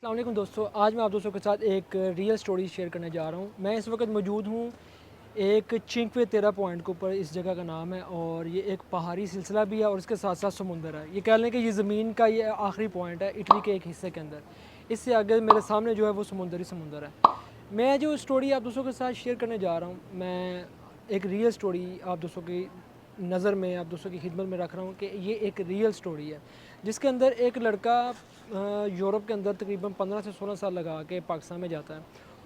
السلام علیکم دوستو، آج میں آپ دوستوں کے ساتھ ایک ریئل سٹوری شیئر کرنے جا رہا ہوں۔ میں اس وقت موجود ہوں ایک چنکوے 13 پوائنٹ کے اوپر۔ اس جگہ کا نام ہے اور یہ ایک پہاڑی سلسلہ بھی ہے اور اس کے ساتھ ساتھ سمندر ہے۔ یہ کہہ لیں کہ یہ زمین کا یہ آخری پوائنٹ ہے اٹلی کے ایک حصے کے اندر۔ اس سے آگے میرے سامنے جو ہے وہ سمندر ہی سمندر ہے۔ میں جو سٹوری آپ دوستوں کے ساتھ شیئر کرنے جا رہا ہوں، میں ایک ریئل سٹوری آپ دوستوں کی نظر میں، آپ دوستوں کی خدمت میں رکھ رہا ہوں کہ یہ ایک ریئل سٹوری ہے جس کے اندر ایک لڑکا یورپ کے اندر تقریباً 15 سے 16 سال لگا کے پاکستان میں جاتا ہے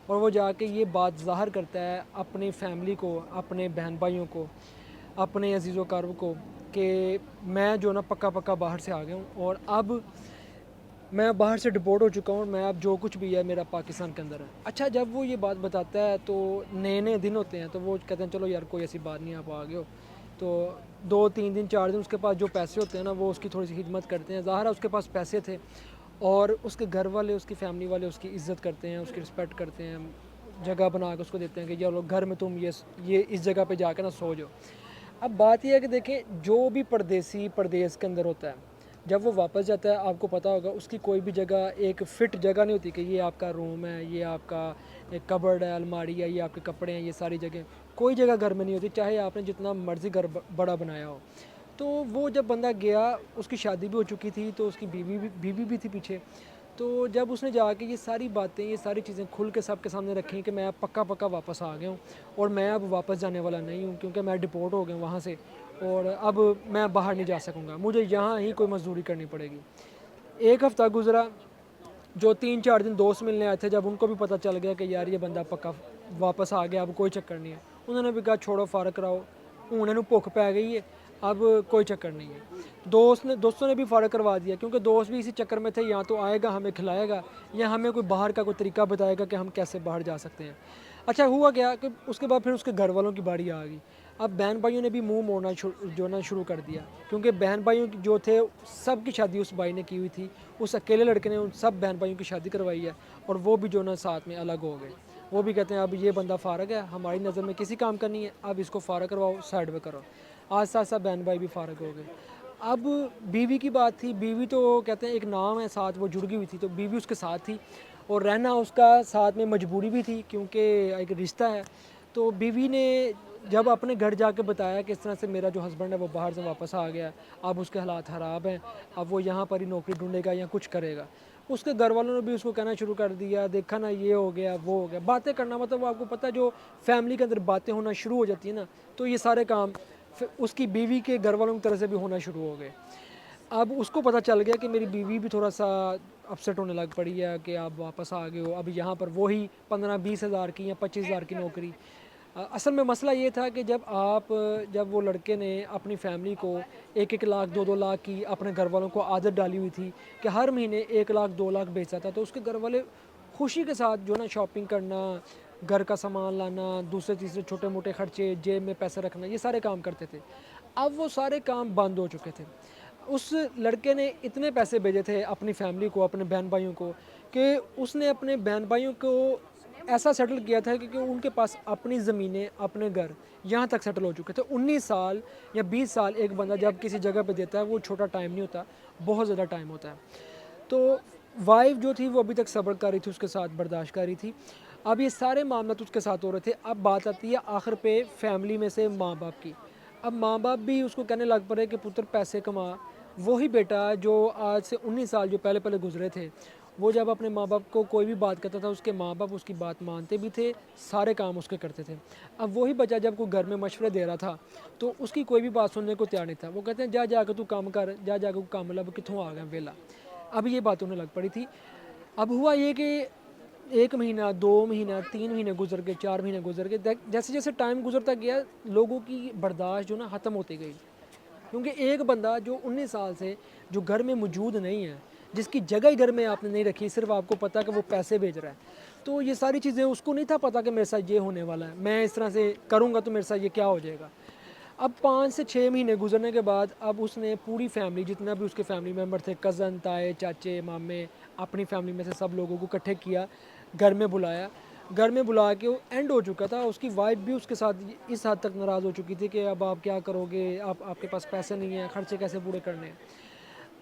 اور وہ جا کے یہ بات ظاہر کرتا ہے اپنی فیملی کو، اپنے بہن بھائیوں کو، اپنے عزیز و اقارب کو کہ میں جو نا پکا باہر سے آ گیا ہوں اور اب میں باہر سے ڈپورٹ ہو چکا ہوں، میں اب جو کچھ بھی ہے میرا پاکستان کے اندر ہے۔ اچھا، جب وہ یہ بات بتاتا ہے تو نئے دن ہوتے ہیں تو وہ کہتے ہیں چلو یار کوئی ایسی بات نہیں، آپ آ گئے ہو تو 2 3 دن 4 دن اس کے پاس جو پیسے ہوتے ہیں نا وہ اس کی تھوڑی سی خدمت کرتے ہیں۔ ظاہر ہے اس کے پاس پیسے تھے اور اس کے گھر والے، اس کی فیملی والے اس کی عزت کرتے ہیں، اس کی رسپیکٹ کرتے ہیں، جگہ بنا کے اس کو دیتے ہیں کہ چلو گھر میں تم یہ اس جگہ پہ جا کے نا سو جاؤ۔ اب بات یہ ہے کہ دیکھیں، جو بھی پردیسی پردیس کے اندر ہوتا ہے جب وہ واپس جاتا ہے، آپ کو پتہ ہوگا اس کی کوئی بھی جگہ ایک فٹ جگہ نہیں ہوتی کہ یہ آپ کا روم ہے، یہ آپ کا ایک کبرڈ ہے، الماری ہے، یہ آپ کے کپڑے ہیں، یہ ساری جگہیں کوئی جگہ گھر میں نہیں ہوتی، چاہے آپ نے جتنا مرضی گھر بڑا بنایا ہو۔ تو وہ جب بندہ گیا، اس کی شادی بھی ہو چکی تھی تو اس کی بیوی بھی تھی پیچھے۔ تو جب اس نے جا کے یہ ساری باتیں، یہ ساری چیزیں کھل کے سب کے سامنے رکھیں کہ میں اب پکا واپس آ گیا ہوں اور میں اب واپس جانے والا نہیں ہوں کیونکہ میں ڈپورٹ ہو گیا ہوں وہاں سے اور اب میں باہر نہیں جا سکوں گا، مجھے یہاں ہی کوئی مزدوری کرنی پڑے گی۔ ایک ہفتہ گزرا، جو 3 4 دن دوست ملنے آئے تھے جب ان کو بھی پتہ چل گیا کہ یار یہ بندہ پکا واپس آ گیا، اب کوئی چکر نہیں ہے، انہوں نے بھی کہا چھوڑو فارغ کراؤ، انہوں نے بھوک پی گئی ہے، اب کوئی چکر نہیں ہے۔ دوستوں نے بھی فارغ کروا دیا کیونکہ دوست بھی اسی چکر میں تھے، یا تو آئے گا ہمیں کھلائے گا یا ہمیں کوئی باہر کا کوئی طریقہ بتائے گا کہ ہم کیسے باہر جا سکتے ہیں۔ اچھا ہوا کیا کہ اس کے بعد پھر اس کے گھر والوں کی باری آ گئی۔ اب بہن بھائیوں نے بھی منہ موڑنا جو نا شروع کر دیا کیونکہ بہن بھائیوں جو تھے سب کی شادی اس بھائی نے کی ہوئی تھی، اس اکیلے لڑکے نے ان سب بہن بھائیوں کی شادی کروائی ہے اور وہ بھی جو نا ساتھ میں الگ ہو گئے۔ وہ بھی کہتے ہیں اب یہ بندہ فارغ ہے، ہماری نظر میں کسی کام کا نہیں ہے، اب اس کو فارغ کرواؤ، سائڈ پہ کرو۔ آہستہ آہستہ بہن بھائی بھی فارغ ہو گئے۔ اب بیوی کی بات تھی، بیوی تو کہتے ہیں ایک نام ہے ساتھ، وہ جڑ گئی ہوئی تھی تو بیوی اس کے ساتھ تھی اور رہنا اس کا ساتھ میں مجبوری بھی تھی کیونکہ ایک رشتہ ہے۔ تو بیوی نے جب اپنے گھر جا کے بتایا کہ اس طرح سے میرا جو ہسبینڈ ہے وہ باہر سے واپس آ گیا، اب اس کے حالات خراب ہیں، اب وہ یہاں پر ہی نوکری ڈھونڈے گا یا کچھ کرے گا، اس کے گھر والوں نے بھی اس کو کہنا شروع کر دیا، دیکھا نا یہ ہو گیا وہ ہو گیا، باتیں کرنا، مطلب آپ کو پتہ جو فیملی کے اندر باتیں ہونا شروع ہو جاتی ہیں نا تو یہ سارے کام اس کی بیوی کے گھر والوں کی طرف سے بھی ہونا شروع ہو گئے۔ اب اس کو پتہ چل گیا کہ میری بیوی بھی تھوڑا سا اپسیٹ ہونے لگ پڑی ہے کہ آپ واپس آ گئے ہو، اب یہاں پر وہی 15 20 ہزار کی یا 25 ہزار کی نوکری۔ اصل میں مسئلہ یہ تھا کہ جب وہ لڑکے نے اپنی فیملی کو 1 1 لاکھ 2 2 لاکھ کی اپنے گھر والوں کو عادت ڈالی ہوئی تھی کہ ہر مہینے 1 لاکھ 2 لاکھ بیچتا تھا تو اس کے گھر والے خوشی کے ساتھ جو نا شاپنگ کرنا، گھر کا سامان لانا، دوسرے تیسرے چھوٹے موٹے خرچے، جیب میں پیسے رکھنا، یہ سارے کام کرتے تھے۔ اب وہ سارے کام بند ہو چکے تھے۔ اس لڑکے نے اتنے پیسے بھیجے تھے اپنی فیملی کو، اپنے بہن بھائیوں کو، کہ اس نے اپنے بہن بھائیوں کو ایسا سیٹل کیا تھا کہ ان کے پاس اپنی زمینیں، اپنے گھر یہاں تک سیٹل ہو چکے تھے۔ 19 سال یا 20 سال ایک بندہ جب کسی جگہ پہ دیتا ہے وہ چھوٹا ٹائم نہیں ہوتا، بہت زیادہ ٹائم ہوتا ہے۔ تو وائف جو تھی وہ ابھی تک صبر کر رہی تھی، اس کے ساتھ برداشت کر رہی تھی۔ اب یہ سارے معاملات اس کے ساتھ ہو رہے تھے۔ اب بات آتی ہے آخر پہ فیملی میں سے ماں باپ کی۔ اب ماں باپ بھی اس کو کہنے لگ پڑے کہ پتر پیسے کما۔ وہی بیٹا جو آج سے 19 سال جو پہلے گزرے تھے، وہ جب اپنے ماں باپ کو کوئی بھی بات کرتا تھا اس کے ماں باپ اس کی بات مانتے بھی تھے، سارے کام اس کے کرتے تھے۔ اب وہی بچہ جب کوئی گھر میں مشورے دے رہا تھا تو اس کی کوئی بھی بات سننے کو تیار نہیں تھا۔ وہ کہتے ہیں جا کے تو کام کر، جا کے کام، مطلب کتوں آ گیا ویلا۔ اب یہ بات انہیں لگ پڑی تھی۔ اب ہوا یہ کہ 1 مہینہ 2 مہینہ 3 مہینے گزر گئے، 4 مہینے گزر گئے، جیسے جیسے ٹائم گزرتا گیا لوگوں کی برداشت جو نا ختم ہوتی گئی کیونکہ ایک بندہ جو 19 سال سے جو گھر میں موجود نہیں ہے، جس کی جگہ ہی گھر میں آپ نے نہیں رکھی، صرف آپ کو پتہ کہ وہ پیسے بھیج رہا ہے، تو یہ ساری چیزیں اس کو نہیں تھا پتہ کہ میرے ساتھ یہ ہونے والا ہے، میں اس طرح سے کروں گا تو میرے ساتھ یہ کیا ہو جائے گا۔ اب 5 سے 6 مہینے گزرنے کے بعد اب اس نے پوری فیملی، جتنا بھی اس کے فیملی ممبر تھے، کزن، تائے، چاچے، مامے، اپنی فیملی میں سے سب لوگوں کو اکٹھے کیا، گھر میں بلایا۔ گھر میں بلا کے وہ اینڈ ہو چکا تھا، اس کی وائف بھی اس کے ساتھ اس حد تک ناراض ہو چکی تھی کہ اب آپ کیا کرو گے، آپ کے پاس پیسے نہیں ہیں، خرچے کیسے پورے کرنے ہیں۔